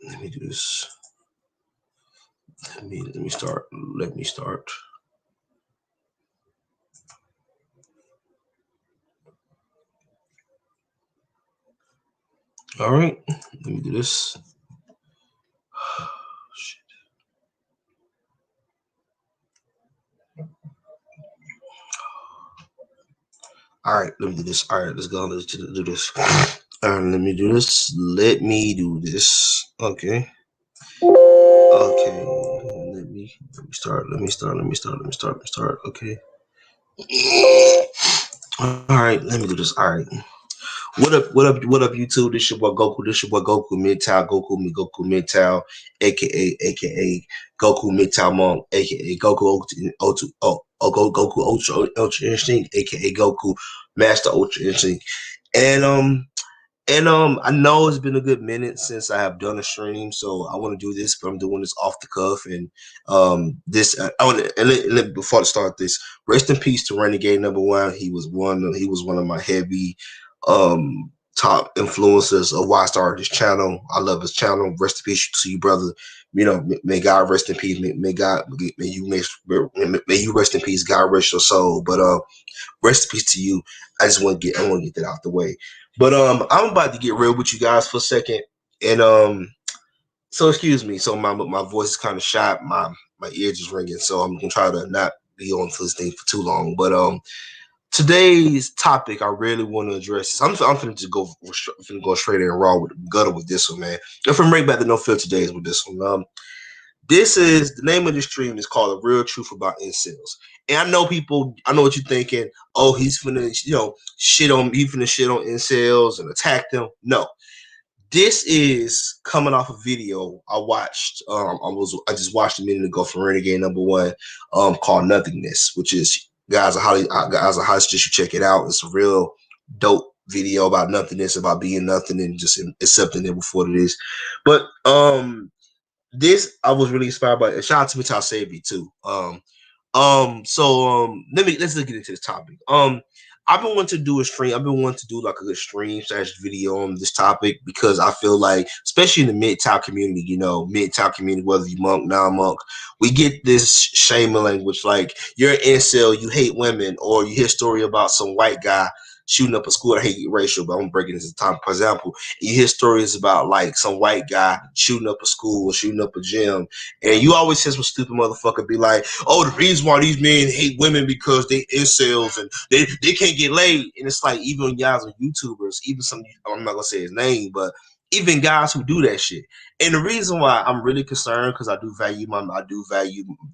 Let me do this. Let me start. Let me start. All right. Let me do this. Shit. All right, let me do this. All right, let's go. Let's do this. All right, let me do this. Let me do this. Okay. Okay. Let me start. Let me start. Let me start. Let me start. Let me start. Okay. All right, let me do this. All right. What up? What up? What up, YouTube? This your boy Goku. This your boy Goku MGTOW. Goku MGTOW, aka Goku MGTOW Monk, aka Goku Goku Ultra Instinct, aka Goku Master Ultra Instinct. And I know it's been a good minute since I have done a stream, so I want to do this, but I'm doing this off the cuff. And this I want to before I start this, rest in peace to Renegade Number One. He was one of my heavy top influencers of why I started this channel. I love his channel. Rest in peace to you, brother. You know, may God rest in peace. May you rest in peace. God rest your soul. But rest in peace to you. I want to get that out the way. But I'm about to get real with you guys for a second. And so excuse me. So my voice is kind of shot. My ears is ringing. So I'm gonna try to not be on this thing for too long. But today's topic I really want to address is I'm finna just go straight and raw with gutter with this one, man. I'm from right back to no filter days with this one. This is the name of the stream is called "A Real Truth About Incels." And I know people, I know what you're thinking. Oh, he's finna, shit on incels and attack them. No, this is coming off a video I watched. I just watched a minute ago from Renegade Number One, called "Nothingness," which is guys, I highly suggest you check it out. It's a real dope video about nothingness, about being nothing and just accepting it before it is. But this I was really inspired by. Shout out to Metal Savvy too. Let's get into this topic. I've been wanting to do a stream. I've been wanting to do like a good stream / video on this topic because I feel like, especially in the MGTOW community, MGTOW community, whether you monk, non-monk, we get this shaming language like you're an incel, you hate women, or you hear a story about some white guy shooting up a school. I hate racial, but I'm breaking this time. For example, you hear stories about like some white guy shooting up a school or shooting up a gym, and you always hear some stupid motherfucker be like, "Oh, the reason why these men hate women because they incels and they can't get laid." And it's like even guys on YouTubers, even some, I'm not gonna say his name, but even guys who do that shit. And the reason why I'm really concerned, because I do value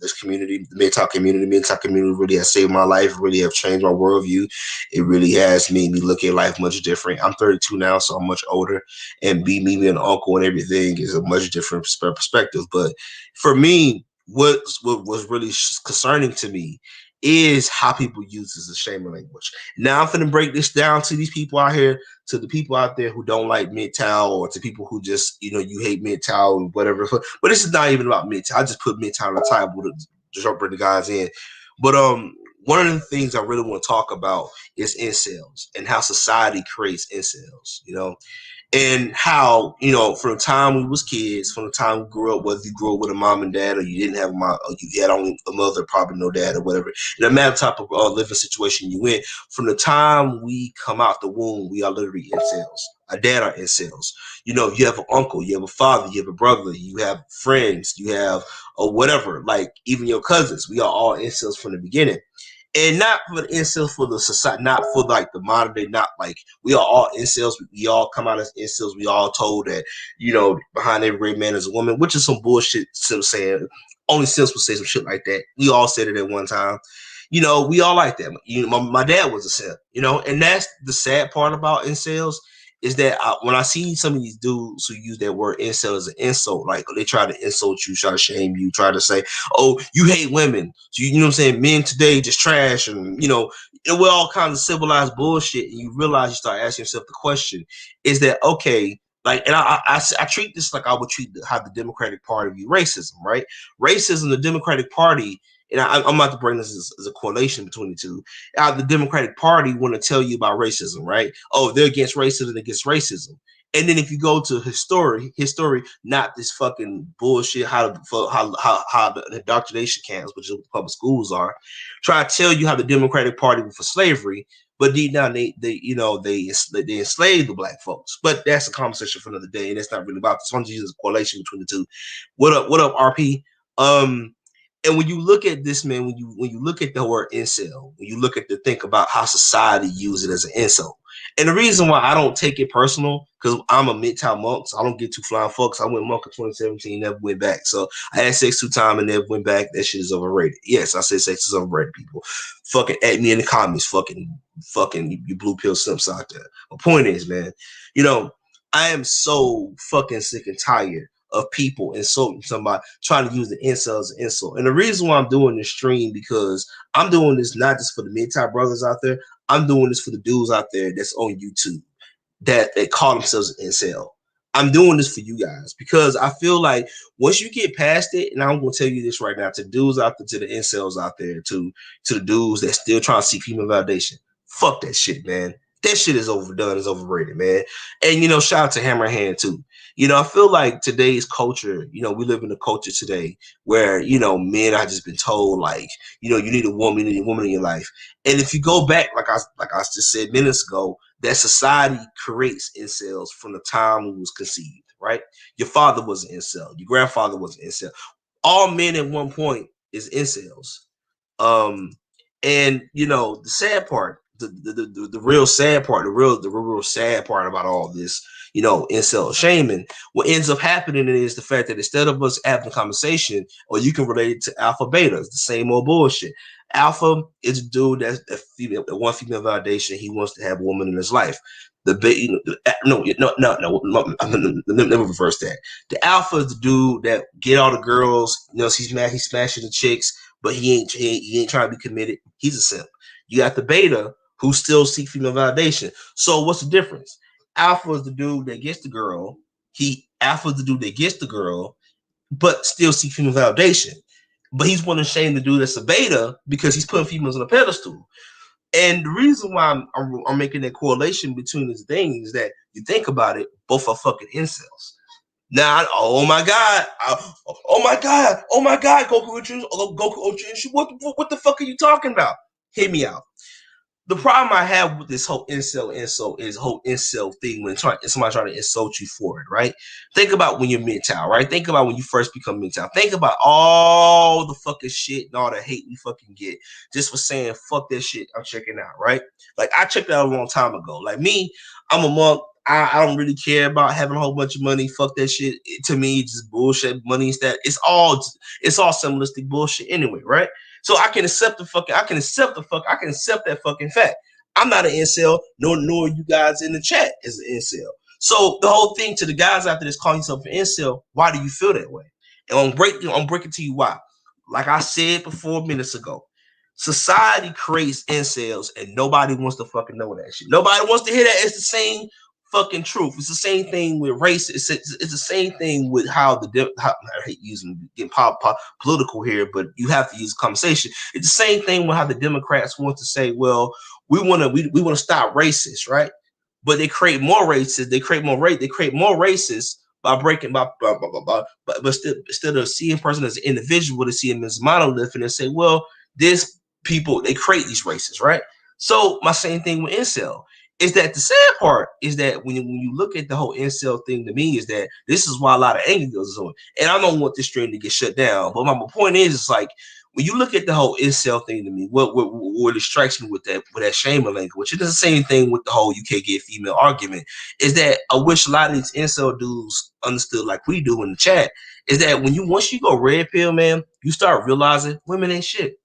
this community, the MGTOW community. The MGTOW community really has saved my life, really have changed my worldview. It really has made me look at life much different. I'm 32 now, so I'm much older, and me being an uncle and everything is a much different perspective. But for me, what was really concerning to me is how people use this as shaming language. Now I'm finna break this down to these people out here, to the people out there who don't like MGTOW, or to people who just, you hate MGTOW and whatever. But this is not even about MGTOW. I just put MGTOW on the table to jump bring the guys in. But one of the things I really want to talk about is incels and how society creates incels, and how, from the time we was kids, from the time we grew up, whether you grew up with a mom and dad, or you didn't have a mom, or you had only a mother, probably no dad or whatever, no matter the type of living situation you in, from the time we come out the womb, we are literally incels. Our dad are incels. You have an uncle, you have a father, you have a brother, you have friends, you have or whatever, like even your cousins. We are all incels from the beginning. And not for the incels for the society, not for like the modern day, not like we are all incels. We all come out as incels. We all told that, behind every great man is a woman, which is some bullshit. Sim saying only Sims would say some shit like that. We all said it at one time. We all like that. My dad was a simp, and that's the sad part about incels is that when I see some of these dudes who use that word incel as an insult, like they try to insult you, try to shame you, try to say, "Oh, you hate women." So you know what I'm saying? Men today just trash, and we're all kinds of civilized bullshit. And you realize, you start asking yourself the question: is that okay? Like, and I treat this like I would treat how the Democratic Party view racism, right? Racism, the Democratic Party, and I'm about to bring this as a correlation between the two. The Democratic Party want to tell you about racism, right? Oh, they're against racism, against racism. And then if you go to his story, not this fucking bullshit how the indoctrination camps, which is what public schools are, try to tell you how the Democratic Party was for slavery, but deep down they enslaved the black folks. But that's a conversation for another day, and it's not really about this. I'm just using a correlation between the two. What up, RP? And when you look at this, man, when you look at the word incel, when you look at the think about how society uses it as an insult, and the reason why I don't take it personal, because I'm a MGTOW monk, so I don't get too flying fucks. I went monk in 2017, never went back. So I had sex 2 times and never went back. That shit is overrated. Yes, I said sex is overrated, people. Fucking at me in the comments, fucking you blue pill simps out there. My point is, man, you know, I am so fucking sick and tired of people insulting somebody, trying to use the incels as an insult. And the reason why I'm doing this stream, because I'm doing this not just for the MGTOW brothers out there, I'm doing this for the dudes out there that's on YouTube that call themselves an incel. I'm doing this for you guys because I feel like once you get past it, and I'm going to tell you this right now, to dudes out there, to the incels out there, to the dudes that still trying to seek female validation, fuck that shit, man. That shit is overdone, is overrated, man. And, you know, shout out to Hammerhand, too. You know, I feel like today's culture, you know, we live in a culture today where, you know, men have just been told, like, you know, you need a woman in your life. And if you go back, like I just said minutes ago, that society creates incels from the time we was conceived, right? Your father was an incel. Your grandfather was an incel. All men at one point is incels. And you know, the sad part, the real sad part, the real sad part about all this, you know, incel shaming, what ends up happening is the fact that instead of us having a conversation, or you can relate it to alpha beta, it's the same old bullshit. Alpha is a dude that's a female, one female validation. He wants to have a woman in his life. Let me reverse that. The alpha is the dude that get all the girls. You know, he's smashing the chicks, but he ain't trying to be committed. He's a simp. You got the beta who still seek female validation. So what's the difference? Alpha is the dude that gets the girl. Alpha is the dude that gets the girl, but still seek female validation. But he's one to shame the dude that's a beta because he's putting females on a pedestal. And the reason why I'm making that correlation between these things is that you think about it, both are fucking incels. Now, oh my God, Goku Ultra, what the fuck are you talking about? Hear me out. The problem I have with this whole incel thing when somebody trying to insult you for it, right? Think about when you're MGTOW, right? Think about when you first become MGTOW. Think about all the fucking shit and all the hate we fucking get just for saying fuck that shit. I'm checking out, right? Like I checked out a long time ago. Like me, I'm a monk. I don't really care about having a whole bunch of money. Fuck that shit. To me, it's just bullshit. Money is that. It's all symbolistic bullshit anyway, right? So I can accept that fucking fact. I'm not an incel, nor you guys in the chat is an incel. So the whole thing to the guys out there that's calling yourself an incel, why do you feel that way? And I'm breaking to you why. Like I said before minutes ago, society creates incels and nobody wants to fucking know that shit. Nobody wants to hear that. It's the same fucking truth. It's the same thing with race. It's the same thing with how I hate getting political here, but you have to use conversation. It's the same thing with how the Democrats want to say, well, we want to stop racists, right? But they create more racists. They create more racists by breaking but still, instead of seeing a person as an individual, to see him as monolith, and they say, well, this people, they create these races, right? So my same thing with incel is that the sad part is that when you look at the whole incel thing, to me, is that this is why a lot of anger goes on. And I don't want this stream to get shut down, but my point is, it's like when you look at the whole incel thing, to me, what distracts me with that shamer language, it's the same thing with the whole you can't get female argument, is that I wish a lot of these incel dudes understood, like we do in the chat, is that once you go red pill, man, you start realizing women ain't shit.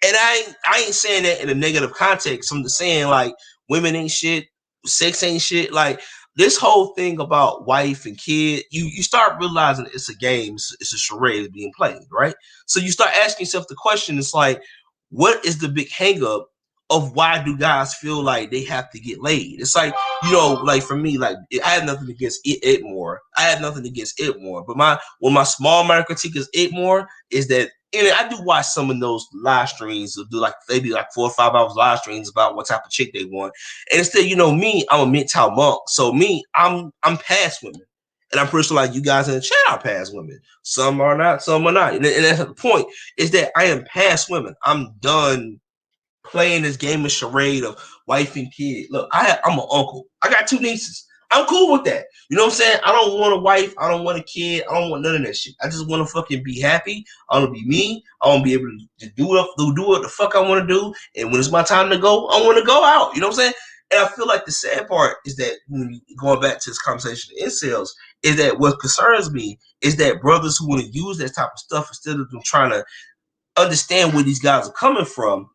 And I ain't saying that in a negative context. I'm just saying, like, women ain't shit, sex ain't shit. Like, this whole thing about wife and kid, you start realizing it's a game, it's a charade being played, right? So you start asking yourself the question, it's like, what is the big hang up of why do guys feel like they have to get laid? It's like, you know, like for me, like I have nothing against it more. I have nothing against it more. But my small minor critique is it more is that And I do watch some of those live streams. Do like they do like 4 or 5 hours live streams about what type of chick they want. And instead, you know, me, I'm a MGTOW monk. So me, I'm past women. And I'm pretty sure like you guys in the chat are past women. Some are not, some are not. And that's the point, is that I am past women. I'm done playing this game of charade of wife and kid. Look, I'm an uncle. I got 2 nieces. I'm cool with that. You know what I'm saying? I don't want a wife. I don't want a kid. I don't want none of that shit. I just want to fucking be happy. I want to be me. I want to be able to do what the fuck I want to do. And when it's my time to go, I want to go out. You know what I'm saying? And I feel like the sad part is that when going back to this conversation of incels, is that what concerns me is that brothers who want to use that type of stuff instead of them trying to understand where these guys are coming from.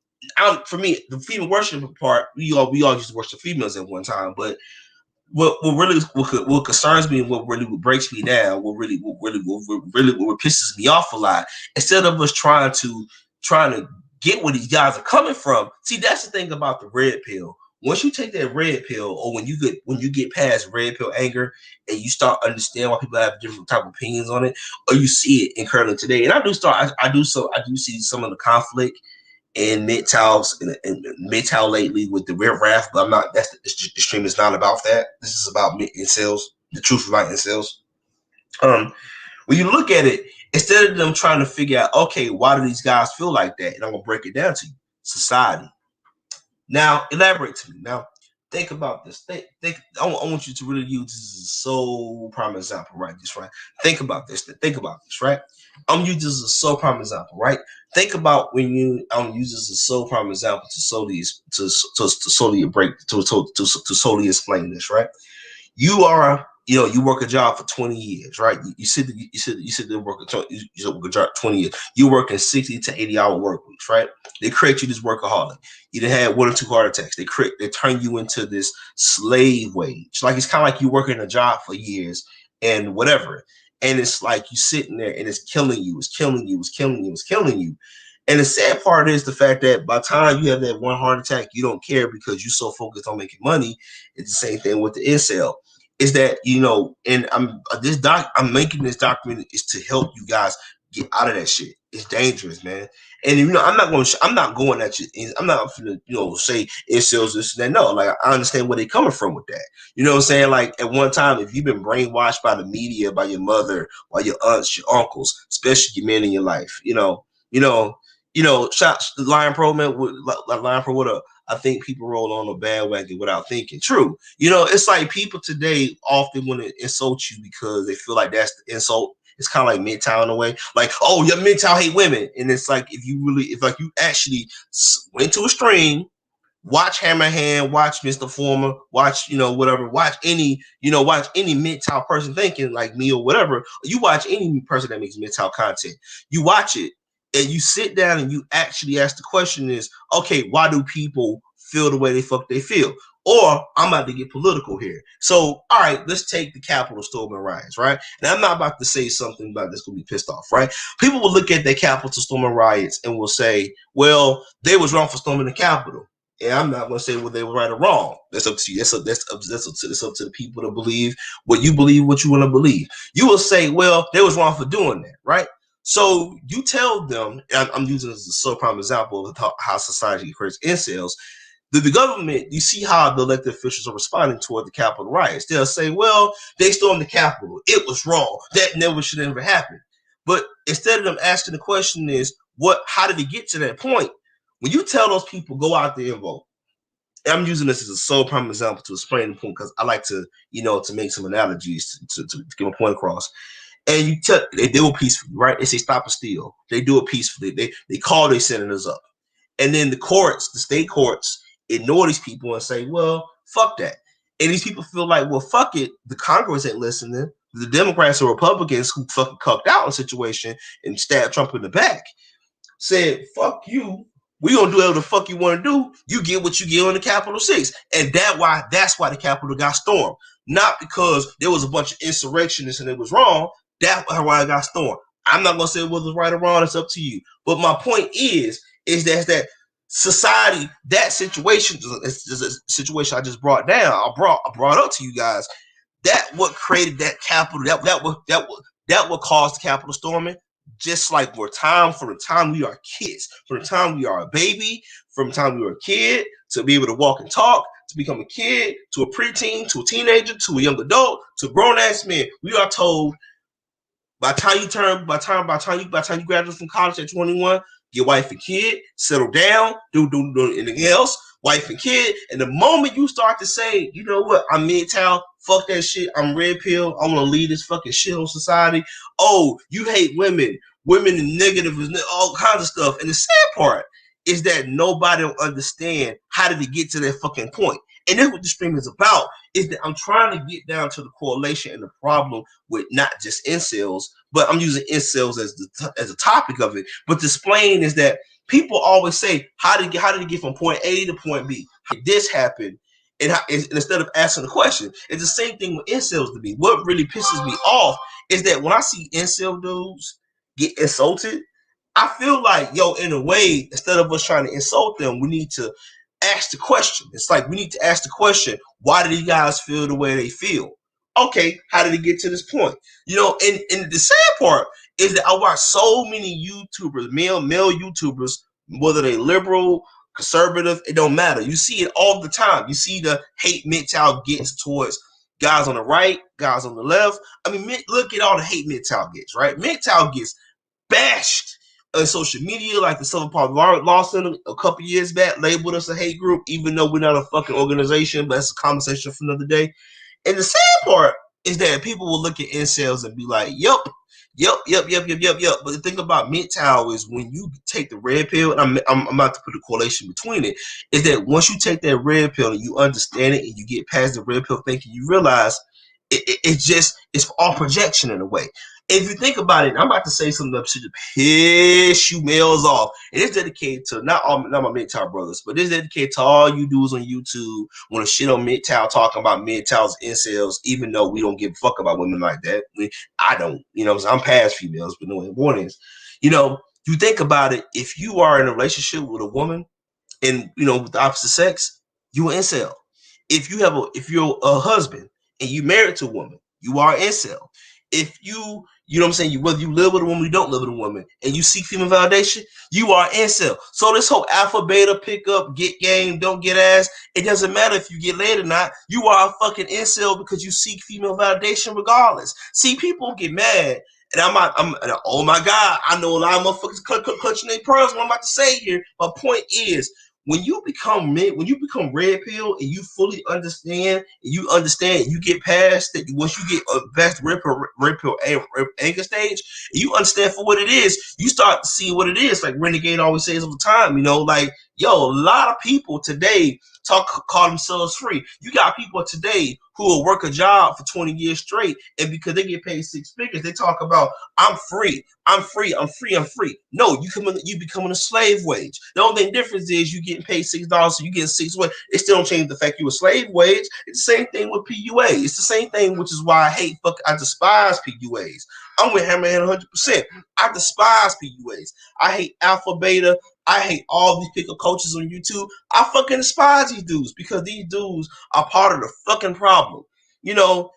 For me, the female worship part, we all used to worship females at one time, but what concerns me and what breaks me down, what pisses me off a lot, instead of us trying to get where these guys are coming from. See, that's the thing about the red pill. Once you take that red pill, or when you get past red pill anger and you start understanding why people have different type of opinions on it, or you see it in currently today, and I do see some of the conflict in MGTOWs and MGTOW lately with the Red Wrath, but I'm not. The stream is not about that. This is about incels. The truth about incels. When you look at it, instead of them trying to figure out, okay, why do these guys feel like that, and I'm gonna break it down to you. Society. Now, elaborate to me. Now, think about this. I want you to really use this as a sole prime example, right? Just right. Think about this, right? I'm gonna use this as a sole prime example, right? Think about when I'm use this as a sole prime example to solely explain this, right? You work a job for 20 years, right? You said they work a job 20 years. You working 60 to 80-hour work weeks, right? They create you this workaholic. You done had 1 or 2 heart attacks. They turn you into this slave wage. Like it's kind of like you working a job for years and whatever. And it's like you sitting there and it's killing you, it's killing you, it's killing you, it's killing you. And the sad part is the fact that by the time you have that 1 heart attack, you don't care because you're so focused on making money. It's the same thing with the incel. Is that, and I'm making this document is to help you guys get out of that shit. It's dangerous, man. And I'm not going at you. I'm not gonna say incels this and that. No, like I understand where they're coming from with that. You know what I'm saying? Like at one time, if you've been brainwashed by the media, by your mother, by your aunts, your uncles, especially your men in your life, shots the Lion Pro man with Lion Pro, what up? I think people roll on a bandwagon without thinking. True. It's like people today often want to insult you because they feel like that's the insult. It's kind of like MGTOW in a way. Like, oh, your MGTOW hate women. And it's like, if you actually went to a stream, watch Hammerhand, watch Mr. Former, watch, whatever, watch any MGTOW person thinking like me or whatever. You watch any person that makes MGTOW content. You watch it and you sit down and you actually ask the question is, okay, why do people feel the way they feel? Or I'm about to get political here. So, all right, let's take the Capitol storming riots, right? And I'm not about to say something about this going to be pissed off, right? People will look at the Capitol storming riots and will say, well, they was wrong for storming the Capitol. And I'm not going to say whether they were right or wrong. That's up to you. That's up to the people to believe what you want to believe. You will say, well, they was wrong for doing that, right? So you tell them, and I'm using this as a so-prime example of how society creates incels. The government, you see how the elected officials are responding toward the Capitol riots. They'll say, well, they stormed the Capitol. It was wrong. That should never happen. But instead of them asking the question is, how did it get to that point? When you tell those people, go out there and vote. And I'm using this as a sole prime example to explain the point because I like to, to make some analogies to get my point across. And they do it peacefully, right? They say stop and steal. They do it peacefully. They call their senators up. And then the state courts, ignore these people and say, well, fuck that. And these people feel like, well, fuck it. The Congress ain't listening. The Democrats or Republicans who fucking cucked out in the situation and stabbed Trump in the back said, fuck you. We gonna do whatever the fuck you want to do. You get what you get on the Capitol 6. And that's why the Capitol got stormed. Not because there was a bunch of insurrectionists and it was wrong. That's why it got stormed. I'm not gonna say whether it's right or wrong. It's up to you. But my point is that society, that situation is a situation I just brought down. I brought up to you guys. That what created that Capitol. That what caused the Capitol storming. just like from the time we are kids, from the time we are a baby, from the time we were a kid, to be able to walk and talk, to become a kid, to a preteen, to a teenager, to a young adult, to a grown ass man. We are told by the time you graduate from college at 21, get wife and kid, settle down, do anything else, wife and kid. And the moment you start to say, you know what, I'm MGTOW, fuck that shit, I'm red pill, I want to lead this fucking shithole society. Oh, you hate women, women are negative, all kinds of stuff. And the sad part is that nobody will understand how did it get to that fucking point. And that's what the stream is about, is that I'm trying to get down to the correlation and the problem with not just incels, but I'm using incels as a topic of it. But to explain is that people always say, how did it get from point A to point B? How did this happen? And instead of asking the question, it's the same thing with incels to me. What really pisses me off is that when I see incel dudes get insulted, I feel like, yo, in a way, instead of us trying to insult them, we need to ask the question. It's like we need to ask the question, why do these guys feel the way they feel? Okay, how did it get to this point? You know, and the sad part is that I watch so many YouTubers, male YouTubers, whether they liberal, conservative, it don't matter. You see it all the time. You see the hate MGTOW gets towards guys on the right, guys on the left. I mean, look at all the hate MGTOW gets, right? MGTOW gets bashed on social media, like the Southern Poverty Law Center a couple years back labeled us a hate group, even though we're not a fucking organization, but that's a conversation for another day. And the sad part is that people will look at incels and be like, yup. But the thing about MGTOW is when you take the red pill, and I'm about to put a correlation between it, is that once you take that red pill and you understand it and you get past the red pill thinking, you realize it's all projection in a way. If you think about it, I'm about to say something that should piss you males off. And it's dedicated to not my MGTOW brothers, but it's dedicated to all you dudes on YouTube want to shit on MGTOW, talking about MGTOW's incels, even though we don't give a fuck about women like that. I don't, you know, I'm past females, but no warnings. You know, you think about it, if you are in a relationship with a woman and, you know, with the opposite sex, you an incel. If you're a husband and you married to a woman, you are an incel. If you know what I'm saying, whether you live with a woman or you don't live with a woman, and you seek female validation, you are incel. So this whole alpha, beta, pick up, get game, don't get ass, it doesn't matter if you get laid or not. You are a fucking incel because you seek female validation regardless. See, people get mad, and I'm oh my God, I know a lot of motherfuckers clutching their pearls. What I'm about to say here. My point is, when you become red pill and you fully understand, you get past that. Once you get past the red pill anger stage, and you understand for what it is, you start to see what it is. Like Renegade always says all the time, you know, like, yo, a lot of people today call themselves free. You got people today who will work a job for 20 years straight, and because they get paid six figures, they talk about, I'm free. No, you becoming a slave wage. The only difference is you getting paid $6, so you getting six wage. It still don't change the fact you a slave wage. It's the same thing with PUA. It's the same thing, which is why I despise PUAs. I'm with Hammerhead 100%. I despise PUAs. I hate alpha, beta. I hate all these pickup coaches on YouTube. I fucking despise these dudes because these dudes are part of the fucking problem. You know,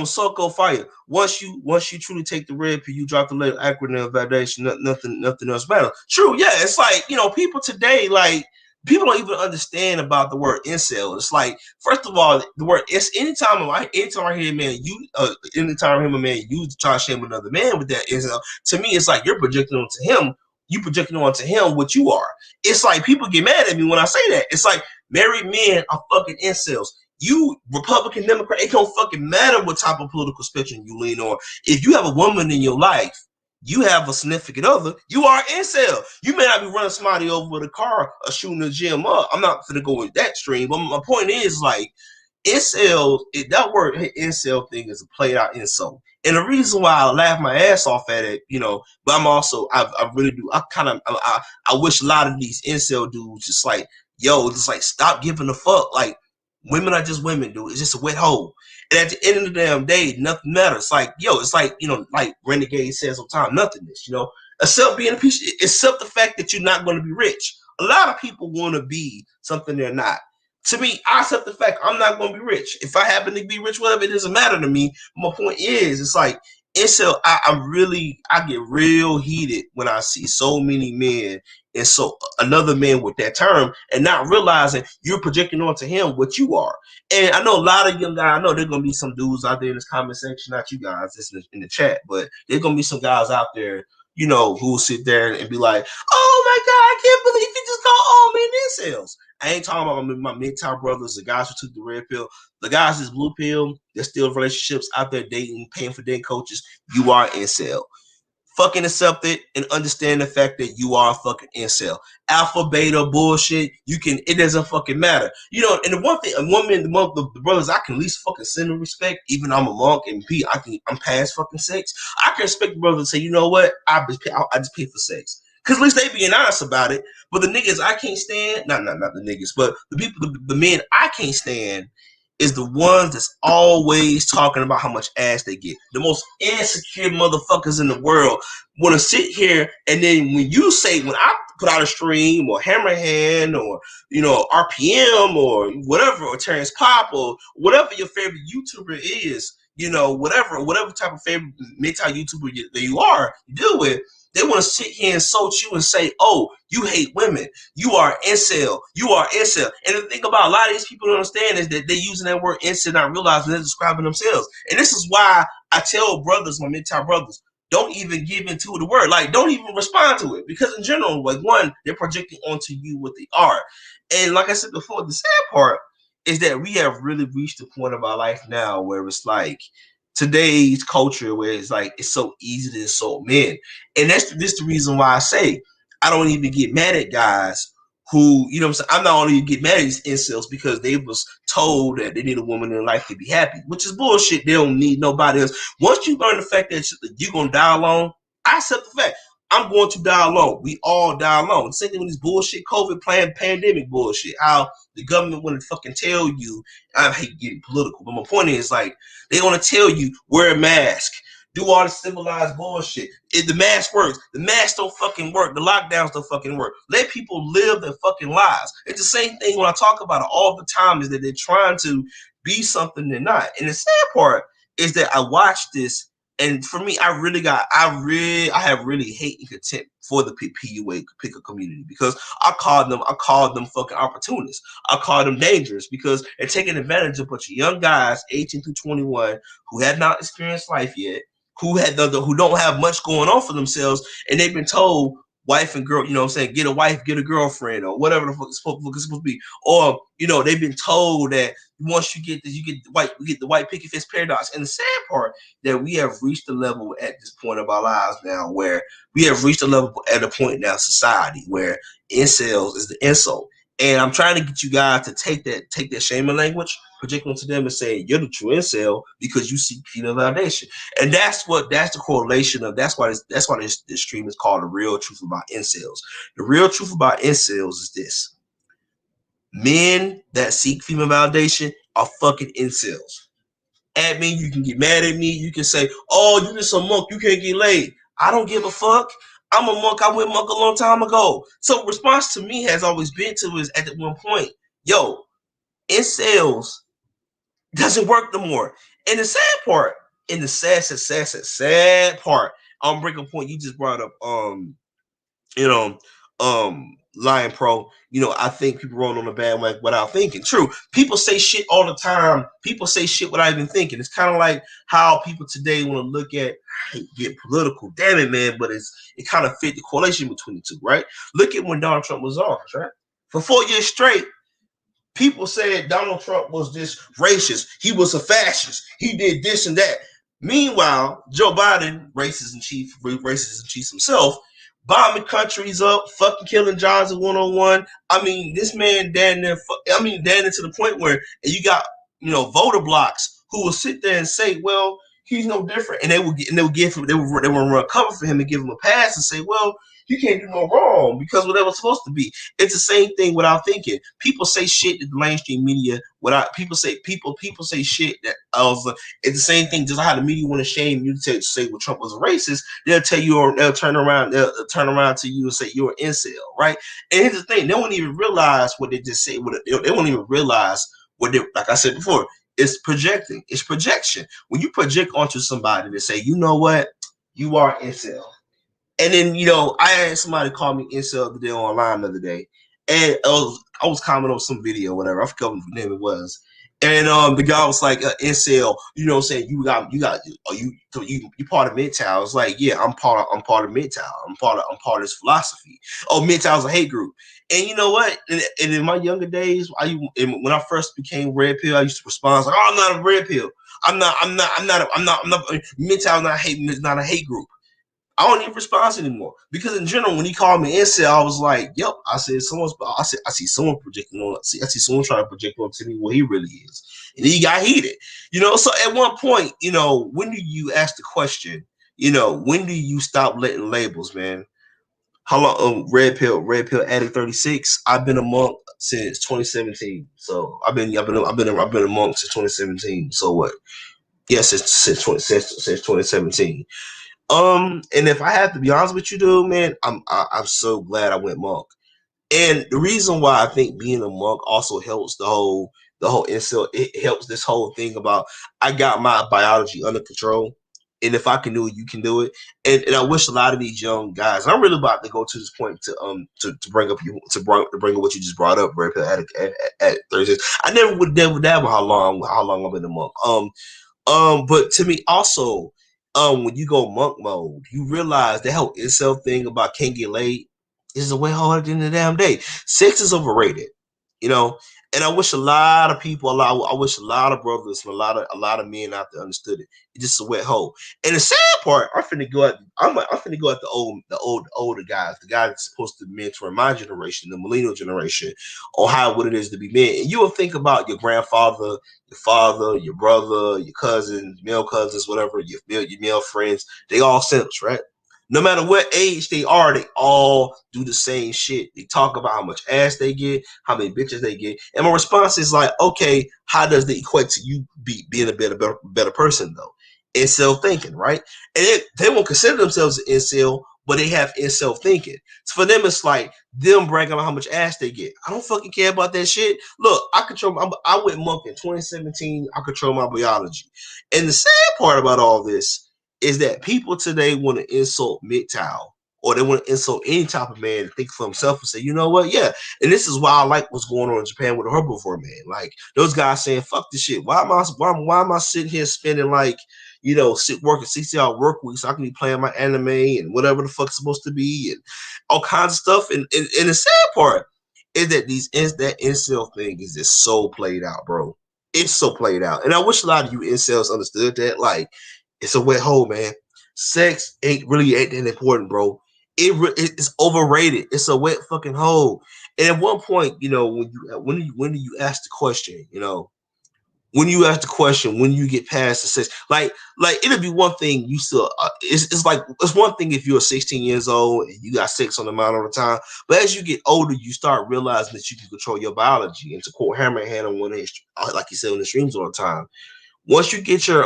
Soko Fire. Once you truly take the red pill, you drop the little acronym validation, nothing else matters. True, yeah. It's like, you know, people today, like, people don't even understand about the word incel. It's like, first of all, the word anytime I hear a man you try to shame another man with that incel, to me it's like you're projecting onto him. You projecting onto him what you are. It's like people get mad at me when I say that. It's like married men are fucking incels. You Republican, Democrat, it don't fucking matter what type of political spectrum you lean on. If you have a woman in your life, you have a significant other, you are incel. You may not be running somebody over with a car or shooting the gym up. I'm not going to go with that stream, but my point is, like, incel, that word incel thing is a played out insult. And the reason why I laugh my ass off at it, you know, but I'm also, I really do, I wish a lot of these incel dudes just like, yo, just like stop giving a fuck. Like, women are just women, dude. It's just a wet hole. And at the end of the damn day, nothing matters. Like, yo, it's like, you know, like Renegade says all the time, nothingness, you know, except being a piece, except the fact that you're not going to be rich. A lot of people want to be something they're not. To me, I accept the fact I'm not going to be rich. If I happen to be rich, whatever, it doesn't matter to me. My point is, it's like, incel, I get real heated when I see so many men and so another man with that term and not realizing you're projecting onto him what you are. And I know a lot of young guys, I know there's gonna be some dudes out there in this comment section, not you guys, this in the chat, but there's gonna be some guys out there, you know, who will sit there and be like, oh my God, I can't believe you just called all men incels. I ain't talking about my MGTOW brothers, the guys who took the red pill. The guys is blue pill. There's still relationships out there dating, paying for dating coaches. You are incel. Fucking accept it and understand the fact that you are a fucking incel. Alpha, beta, bullshit. It doesn't fucking matter. You know, and the one thing, the brothers I can least fucking send and respect, even though I'm a monk and I'm past fucking sex. I can respect the brothers and say, you know what? I just pay for sex. Cause at least they being honest about it. But the niggas I can't stand, not the niggas, but the people, the men I can't stand is the ones that's always talking about how much ass they get. The most insecure motherfuckers in the world want to sit here, and then when you say, when I put out a stream or Hammerhand or, you know, RPM or whatever, or Terrence Pop or whatever your favorite YouTuber is, you know, whatever type of favorite MGTOW YouTuber that you deal with, they want to sit here and insult you and say, oh, you hate women. You are incel. You are incel. And the thing about a lot of these people don't understand is that they're using that word incel, not realizing they're describing themselves. And this is why I tell brothers, my MGTOW brothers, don't even give into the word. Like, don't even respond to it. Because in general, like, one, they're projecting onto you what they are. And like I said before, the sad part is that we have really reached the point of our life now where it's like today's culture where it's like it's so easy to insult men. And this the reason why I say I don't even get mad at guys who, you know what I'm saying? I'm not only get mad at these incels because they was told that they need a woman in life to be happy, which is bullshit. They don't need nobody else. Once you learn the fact that you're gonna die alone, I accept the fact. I'm going to die alone. We all die alone. Same thing with this bullshit COVID pandemic bullshit. How the government want to fucking tell you, I hate getting political, but my point is, like, they want to tell you, wear a mask, do all the civilized bullshit. If the mask works, the mask don't fucking work. The lockdowns don't fucking work. Let people live their fucking lives. It's the same thing when I talk about it all the time, is that they're trying to be something they're not. And the sad part is that I watched this, and for me, I have really hate and contempt for the PUA picker community, because I called them fucking opportunists. I called them dangerous because they're taking advantage of a bunch of young guys, 18 through 21, who have not experienced life yet, who don't have much going on for themselves, and they've been told, wife and girl, you know what I'm saying, get a wife, get a girlfriend, or whatever the fuck it's supposed to be. Or, you know, they've been told that once you get this, you get the white picket fence paradox. And the sad part that we have reached a level at this point of our lives now where we have reached a level at a point now society where incels is the insult. And I'm trying to get you guys to take that shaming language, project onto them and say, you're the true incel because you seek female validation. And that's the correlation of, that's why this stream is called The Real Truth About Incels. The real truth about incels is this: men that seek female validation are fucking incels. Admin, you can get mad at me. You can say, oh, you just a monk, you can't get laid. I don't give a fuck. I'm a monk. I went monk a long time ago. So response to me has always been to is at one point, yo, incels doesn't work no more. And the sad part, and the sad part, I'm breaking point you just brought up, you know, Lion Pro, you know, I think people rolling on the bandwagon without thinking. True. People say shit all the time. People say shit without even thinking. It's kind of like how people today want to look at, I hate get political, damn it, man, but it kind of fit the correlation between the two, right? Look at when Donald Trump was on, right? For 4 years straight, people said Donald Trump was this racist. He was a fascist. He did this and that. Meanwhile, Joe Biden, racist in chief himself, bombing countries up, fucking killing Johns at 101. I mean, this man down there, down to the point where you got, you know, voter blocks who will sit there and say, well, he's no different. And they will run cover for him and give him a pass and say, well, you can't do no wrong because whatever it's supposed to be. It's the same thing without thinking. People say shit to the mainstream media without people say shit that it's the same thing. Just how the media want to shame you to say well, Trump was a racist, they'll tell you, or they'll turn around to you and say you're an incel, right? And here's the thing: they won't even realize what they just say. They won't even realize what they, like I said before. It's projecting. It's projection. When you project onto somebody to say, you know what, you are incel. And then, I had somebody call me incel the day online the other day. And I was commenting on some video, whatever. I forgot what name it was. And the guy was like, incel, saying you part of MGTOW. I was like, yeah, I'm part of MGTOW. I'm part of this philosophy. Oh, MGTOW is a hate group. And you know what? And in my younger days, when I first became red pill, I used to respond like, oh, I'm not a red pill. I'm not MGTOW is not a hate group. I don't even respond anymore because in general, when he called me incel, I was like, "Yep." I said, I see someone projecting on. I see someone trying to project on to me what he really is, and he got heated. So at one point, when do you ask the question? When do you stop letting labels, man? How long? Red pill addict 36. I've been a monk since 2017. So I've been a monk since 2017. So what? Yes, since 2017. And if I have to be honest with you, dude, man, I'm so glad I went monk. And the reason why I think being a monk also helps the whole incel. It helps this whole thing about I got my biology under control, and if I can do it, you can do it. And I wish a lot of these young guys. I'm really about to go to this point to bring up to bring up what you just brought up, right? At Thursdays, I never would dabble how long I've been a monk. But to me also, when you go monk mode, you realize the whole incel thing about can't get laid is a way harder than the damn day. Sex is overrated, you know. And I wish a lot of people, I wish a lot of brothers and a lot of men out there understood it. It's just a wet hole. And the sad part, I'm finna go at the older guys, the guys that's supposed to mentor my generation, the millennial generation, on what it is to be men. And you will think about your grandfather, your father, your brother, your cousins, male cousins, whatever, your male friends. They all simps, right? No matter what age they are, they all do the same shit. They talk about how much ass they get, how many bitches they get. And my response is like, okay, how does that equate to you being a better person, though? Incel thinking, right? And they won't consider themselves an incel, but they have incel thinking. So for them, it's like them bragging about how much ass they get. I don't fucking care about that shit. Look, I went monk in 2017. I control my biology. And the sad part about all this is that people today want to insult MGTOW, or they want to insult any type of man and think for himself and say, you know what, yeah. And this is why I like what's going on in Japan with the herbivore man. Like those guys saying, fuck this shit. Why am I sitting here spending like, working 60-hour work weeks so I can be playing my anime and whatever the fuck's supposed to be and all kinds of stuff. And the sad part is that that incel thing is just so played out, bro. It's so played out. And I wish a lot of you incels understood that. Like, it's a wet hole, man. Sex ain't that important, bro. It's overrated. It's a wet fucking hole. And at one point, when do you ask the question, when you ask the question, when you get past the sex, like it'll be one thing you still. It's one thing if you're 16 years old and you got sex on the mind all the time, but as you get older, you start realizing that you can control your biology. And to quote Hammerhand on one of his, like he said on the streams all the time, once you get your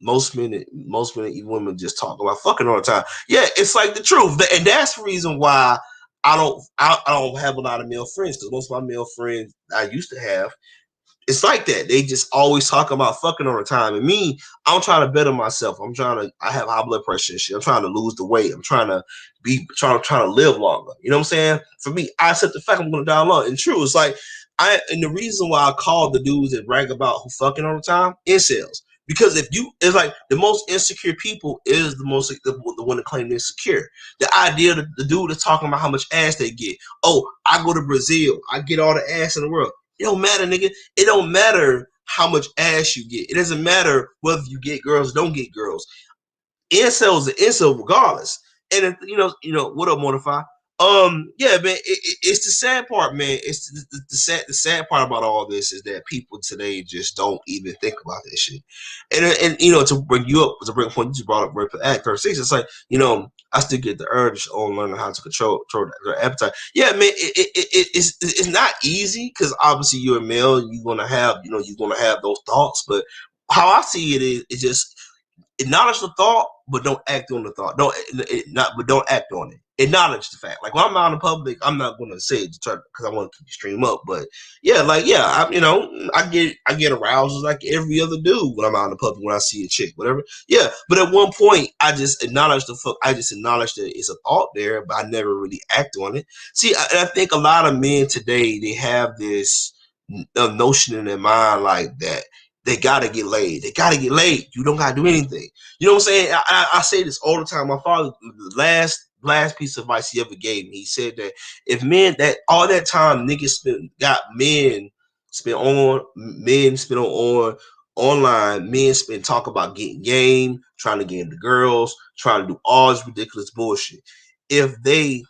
most men even women just talk about fucking all the time. Yeah, it's like the truth, and that's the reason why I don't have a lot of male friends, because most of my male friends I used to have, it's like that. They just always talk about fucking all the time. And me, I'm trying to better myself. I have high blood pressure and shit. I'm trying to lose the weight. I'm trying to trying to live longer. You know what I'm saying? For me, I accept the fact I'm gonna die long. And true, it's like and the reason why I call the dudes that brag about who fucking all the time, incels. Because it's like the most insecure people is the one that claim they're insecure. The idea that the dude is talking about how much ass they get. Oh, I go to Brazil, I get all the ass in the world. It don't matter, nigga. It don't matter how much ass you get. It doesn't matter whether you get girls or don't get girls. Incel is an incel regardless. And what up, Mortify? Yeah, man. It's the sad part, man. It's the sad part about all this is that people today just don't even think about this shit. And to bring a point, you just brought up Red Act 36. It's like, I still get the urge on learning how to control their appetite. Yeah, man. It's not easy because obviously you're a male. You're gonna have those thoughts, but how I see it is just acknowledge the thought, but don't act on the thought. Don't act on it. acknowledge the fact. Like when I'm out in public, I'm not gonna say it because I want to keep the stream up. But yeah, like yeah, I get arousals like every other dude when I'm out in the public when I see a chick, whatever. Yeah, but at one point I just acknowledge I just acknowledge that it's a thought there, but I never really act on it. See, I think a lot of men today they have this notion in their mind like that. They gotta get laid. They gotta get laid. You don't gotta do anything. You know what I'm saying? I say this all the time. My father, the last piece of advice he ever gave me, he said that if men that all that time niggas spent on online, men spend talk about getting game, trying to get into girls, trying to do all this ridiculous bullshit. If they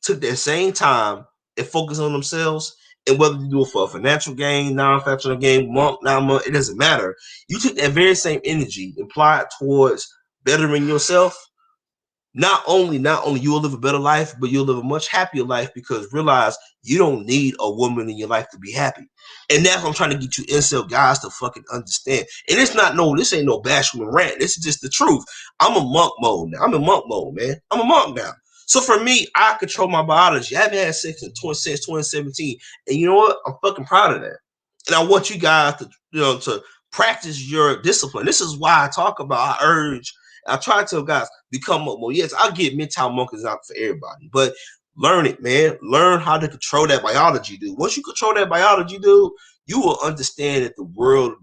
took that same time and focus on themselves, and whether you do it for a financial gain, non-financial gain, month, 9 month, it doesn't matter. You took that very same energy and apply it towards bettering yourself. Not only you will live a better life, but you'll live a much happier life because realize you don't need a woman in your life to be happy. And that's what I'm trying to get you incel guys to fucking understand. And this ain't no bashful rant. This is just the truth. I'm a monk mode now. I'm in monk mode, man. I'm a monk now. So for me, I control my biology. I haven't had sex since 2017. And you know what? I'm fucking proud of that. And I want you guys to practice your discipline. This is why I talk about, I try to tell guys, become more. Yes, I'll get MGTOW monkeys out for everybody, but learn it, man. Learn how to control that biology, dude. Once you control that biology, dude, you will understand that the world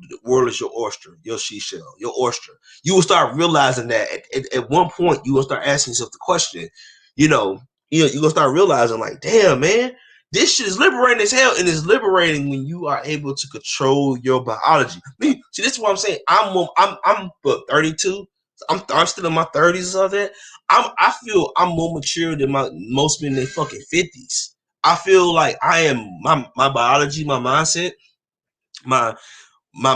is your oyster, your seashell, your oyster. You will start realizing that at one point you will start asking yourself the question, you know, you're gonna start realizing like, damn, man, this shit is liberating as hell, and it's liberating when you are able to control your biology. See, this is what I'm saying. I'm 32. I'm still in my 30s or that. I feel I'm more mature than most men in their fucking 50s. I feel like I am my biology, my mindset, my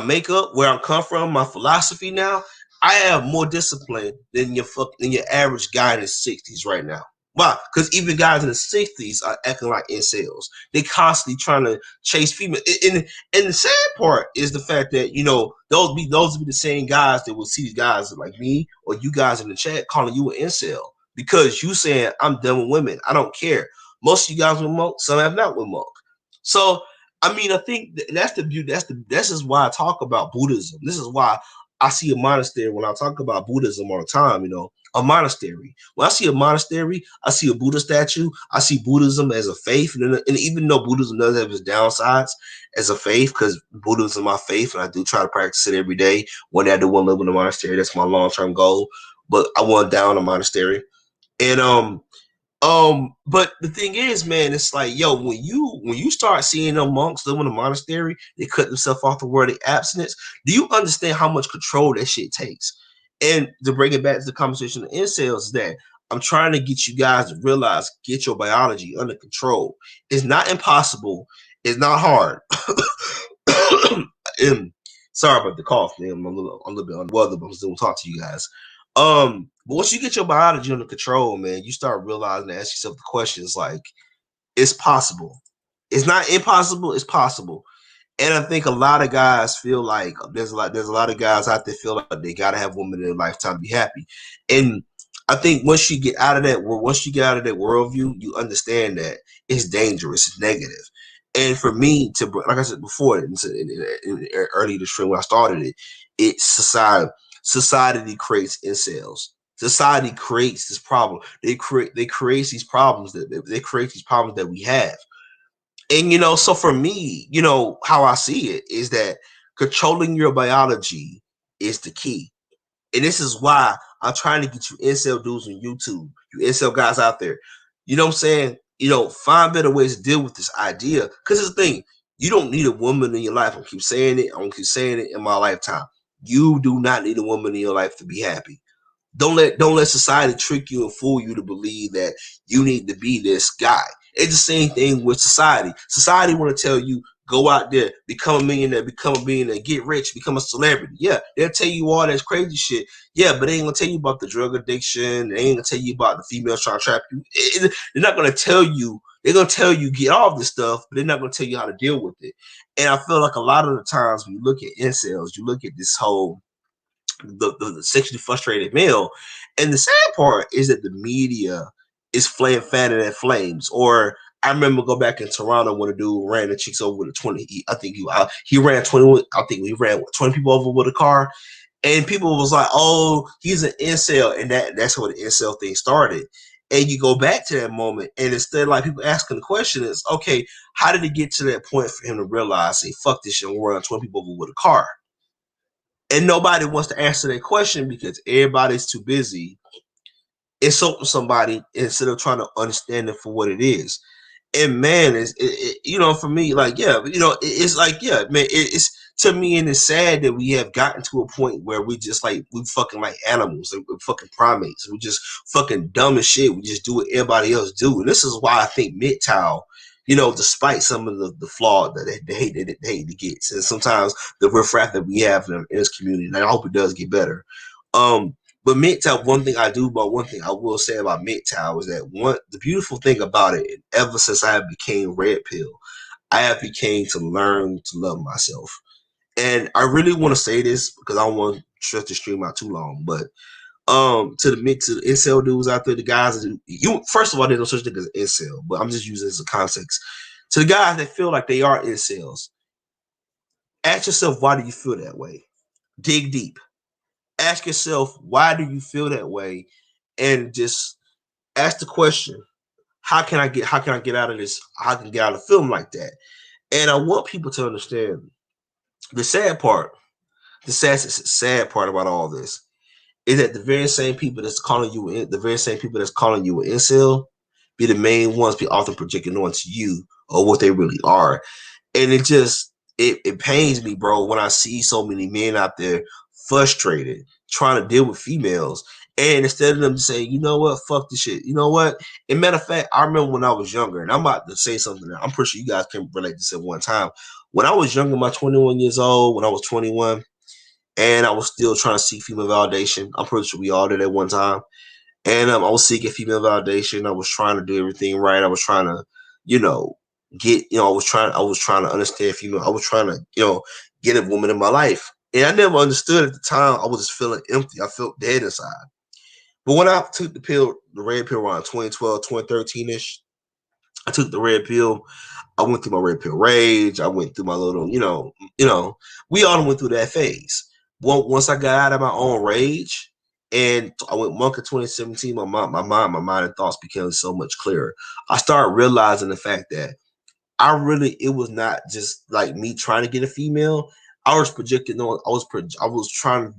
makeup, where I come from, my philosophy now. I have more discipline than your average guy in his 60s right now. Why? Because even guys in the 60s are acting like incels. They constantly trying to chase female. And the sad part is the fact that those will be the same guys that will see these guys like me or you guys in the chat calling you an incel because you saying I'm done with women. I don't care. Most of you guys with monk, some have not with monk. So I mean, I think that's the beauty. This is why I talk about Buddhism. This is why I see a monastery when I talk about Buddhism all the time. A monastery. When I see a monastery, I see a Buddha statue. I see Buddhism as a faith, and even though Buddhism does have its downsides as a faith, because Buddhism is my faith, and I do try to practice it every day. One day I do want to live in a monastery. That's my long-term goal. But I want down a monastery, and but the thing is, man, it's like, yo, when you start seeing them monks living in a monastery, they cut themselves off the word of abstinence. Do you understand how much control that shit takes? And to bring it back to the conversation of incels, is that I'm trying to get you guys to realize, get your biology under control. It's not impossible. It's not hard. Sorry about the cough, man. I'm a little bit unweather, but I'm still gonna talk to you guys. But once you get your biology under control, man, you start realizing to ask yourself the questions like, it's possible. It's not impossible, it's possible. And I think a lot of guys feel like there's a lot of guys out there feel like they gotta have women in their lifetime to be happy. And I think once you get out of that worldview, you understand that it's dangerous, it's negative. And for me to, like I said before, early this stream when I started it, it's society. Society creates incels. Society creates this problem. They create these problems that we have. And so for me, how I see it is that controlling your biology is the key. And this is why I'm trying to get you incel dudes on YouTube, you incel guys out there. You know what I'm saying? Find better ways to deal with this idea. Because it's the thing, you don't need a woman in your life. I'm gonna keep saying it in my lifetime. You do not need a woman in your life to be happy. Don't let society trick you and fool you to believe that you need to be this guy. It's the same thing with society. Society want to tell you, go out there, become a millionaire, get rich, become a celebrity. Yeah, they'll tell you all that crazy shit. Yeah, but they ain't gonna tell you about the drug addiction. They ain't gonna tell you about the females trying to trap you. They're not gonna tell you. They're gonna tell you get off this stuff, but they're not gonna tell you how to deal with it. And I feel like a lot of the times when you look at incels, you look at this whole the sexually frustrated male. And the sad part is that the media is flame fanning at flames. Or I remember go back in Toronto when a dude ran the chicks over with a 20. I think he ran 20. I think we ran 20 people over with a car. And people was like, "Oh, he's an incel," and that's where the incel thing started. And you go back to that moment, and instead, like people asking the question is, "Okay, how did it get to that point for him to realize, say, fuck this shit, we're run 20 people over with a car?" And nobody wants to answer that question because everybody's too busy insulting somebody instead of trying to understand it for what it is. And man, you know, for me, like, yeah, you know, it's like, yeah, man, it's to me, and it's sad that we have gotten to a point where we just like we fucking like animals, like we're fucking primates. We just fucking dumb as shit. We just do what everybody else do, and this is why I think MGTOW, you know, despite some of the flaw that they hate to get, and sometimes the riffraff that we have in this community, and I hope it does get better. But MGTOW, one thing I will say about MGTOW is that the beautiful thing about it, ever since I became Red Pill, I have became to learn to love myself. And I really want to say this because I don't want to stretch the stream out too long. But to the incel dudes out there, the guys you first of all, there's no such thing as incel, but I'm just using this as a context. To the guys that feel like they are incels, ask yourself, why do you feel that way? Dig deep. Ask yourself, why do you feel that way? And just ask the question, how can I get out of this? How can I get out of feeling like that? And I want people to understand the sad part, the sad part about all this is that the very same people that's calling you the very same people that's calling you an incel be the main ones be often projecting onto you or what they really are. And it pains me, bro, when I see so many men out there frustrated trying to deal with females. And instead of them saying, you know what, fuck this shit. You know what? And matter of fact, I remember when I was younger, and I'm about to say something that I'm pretty sure you guys can relate to this at one time. When I was younger, my 21 years old, when I was 21, and I was still trying to seek female validation. I'm pretty sure we all did at one time. And I was seeking female validation. I was trying to do everything right. I was trying to, you know, I was trying to understand female. I was trying to, get a woman in my life. And I never understood at the time. I was just feeling empty. I felt dead inside. But when I took the red pill around 2012, 2013-ish, I took the red pill. I went through my red pill rage. I went through my little, we all went through that phase. Once I got out of my own rage, and I went monk in 2017, my mind and thoughts became so much clearer. I started realizing the fact that it was not just like me trying to get a female. I was projecting on. I was trying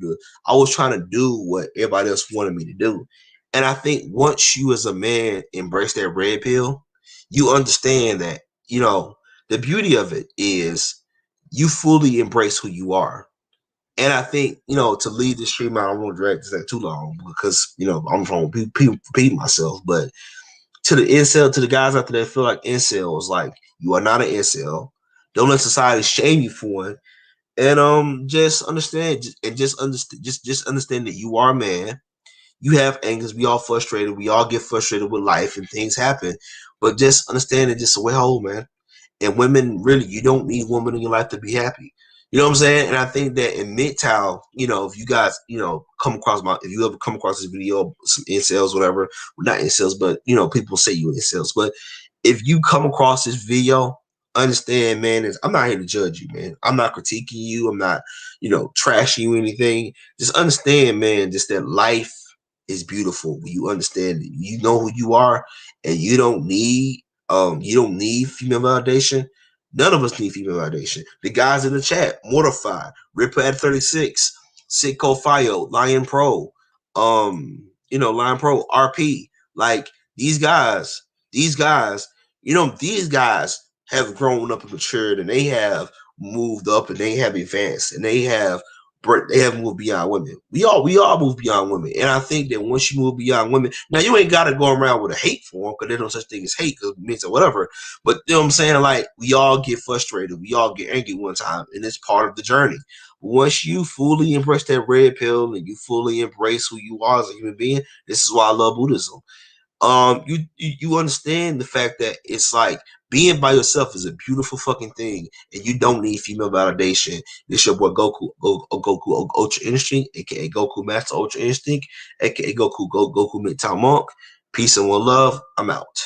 to do what everybody else wanted me to do. And I think once you as a man embrace that red pill, you understand that, the beauty of it is you fully embrace who you are. And I think, to lead the stream out, I won't drag this out too long because, I'm trying to repeat myself. But to the guys out there that feel like incels, like, you are not an incel. Don't let society shame you for it. And just understand just understand that you are a man. You have angers. We all frustrated. We all get frustrated with life and things happen. But just understand it just a way whole, man. And women, really, you don't need women in your life to be happy. You know what I'm saying? And I think that in MGTOW, if you guys, if you ever come across this video, some incels, whatever, well, not incels, but, people say you incels. But if you come across this video, understand, man, I'm not here to judge you, man. I'm not critiquing you. I'm not, trashing you or anything. Just understand, man, just that life is beautiful when you understand it. You know who you are, and you don't need female validation. None of us need female validation. The guys in the chat, Mortified, Ripper at 36, Sitco Fio, Lion Pro, Lion Pro, RP. Like these guys, these guys have grown up and matured, and they have moved up, and they have advanced, and they have moved beyond women. We all move beyond women. And I think that once you move beyond women, now you ain't got to go around with a hate for them, because there's no such thing as hate, because it means whatever. But you know what I'm saying? Like, we all get frustrated. We all get angry one time, and it's part of the journey. Once you fully embrace that red pill and you fully embrace who you are as a human being, this is why I love Buddhism. You understand the fact that it's like being by yourself is a beautiful fucking thing, and you don't need female validation. This your boy Goku Ultra Instinct, aka Goku Master Ultra Instinct, aka Goku MGTOW Monk. Peace and one love. I'm out.